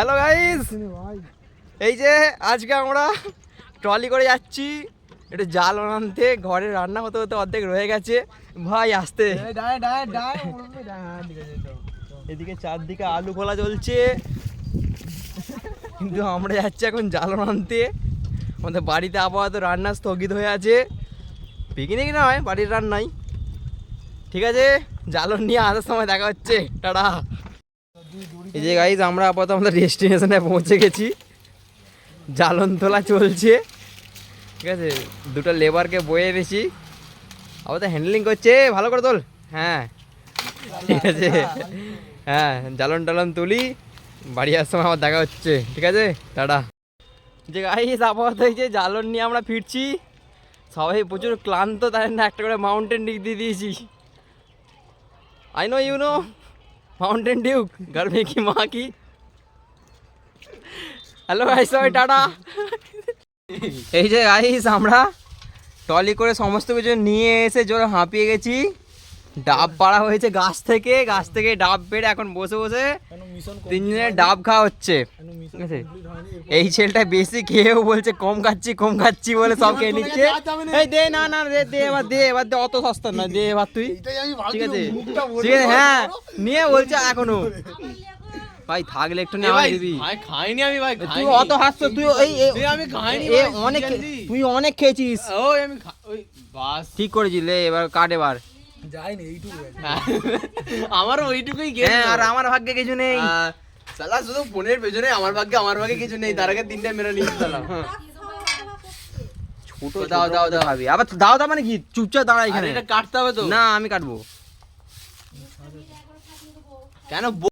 Hello guys, এই যে আজকে আমরা ট্রলি করে যাচ্ছি একটু জাল আনতে। ঘরে রান্না হতে হতে অর্ধেক রয়ে গেছে ভাই, আসতে। এদিকে চারদিকে আলু খোলা চলছে, কিন্তু আমরা যাচ্ছি এখন জাল আনতে। আমাদের বাড়িতে আপাতত রান্না স্থগিত হয়ে আছে, পিকনিক নয়, বাড়ির রান্নাই। ঠিক আছে, জালন নিয়ে আসার সময় দেখা হচ্ছে, টাটা। এই যে গাইজ আমরা আপাতত আমাদের ডেস্টিনেশনে পৌঁছে গেছি, জালন তোলা চলছে। ঠিক আছে, দুটো লেবারকে বয়ে এনেছি, আপাতত হ্যান্ডলিং করছে। ভালো করে তোল। হ্যাঁ ঠিক আছে, হ্যাঁ জালন টালন তুলি, বাড়ি আসার সময় আবার দেখা হচ্ছে। ঠিক আছে, টাটা। যে গাইজ আপাতত এই যে জালন নিয়ে আমরা ফিরছি, সবাই প্রচুর ক্লান্ত, তাই না একটা করে মাউন্টেন ডিউ দিয়ে দিয়েছি। I know you know Mountain Dew গরমে কি মা কি। হ্যালো গাইস, সবাই টাটা। এই যে গাইস আমরা ট্রলি করে সমস্ত কিছু নিয়ে এসে জোরে হাঁপিয়ে গেছি। ডাব পাড়া হয়েছে গাছ থেকে ডাব পেড়ে এখন বসে বসে তিনজনের ডাব খাওয়া হচ্ছে। ঠিক আছে, এই ছেলেটা বেশি খেয়েও বলছে কম খাচ্ছি বলে সব খেয়ে নিচ্ছে। এই দে, না না দে এবার দে অত সস্তা না, দে এবার তুই। ঠিক আছে ঠিক আছে, হ্যাঁ নিয়ে বলছে এখনো। ভাই থাকলে একটু নেওয়া দিবি। ভাই খাইনি আমি, ভাই তুই অত হাসছ, তুই এই আমি খাইনি, অনেক, তুই অনেক খেয়েছিস। ওই আমি ওই বাস ঠিক করেছিস, লে এবার কাট। এবার যাইনি এইটুকু, আমার ওইটুকুই গেল। হ্যাঁ, আর আমার ভাগ্যে কিছু নেই। শালা শুধু ফোনের পেছনে আমার ভাগ্যে কিছু নেই, তার আগে তিনটা মেরে নিয়ে শালা। ছোট দাও খাবি আবার, দাও মানে কি, চুপচাপ দাঁড়া এখানে। এটা কাটতে হবে তো? না আমি কাটবো কেন?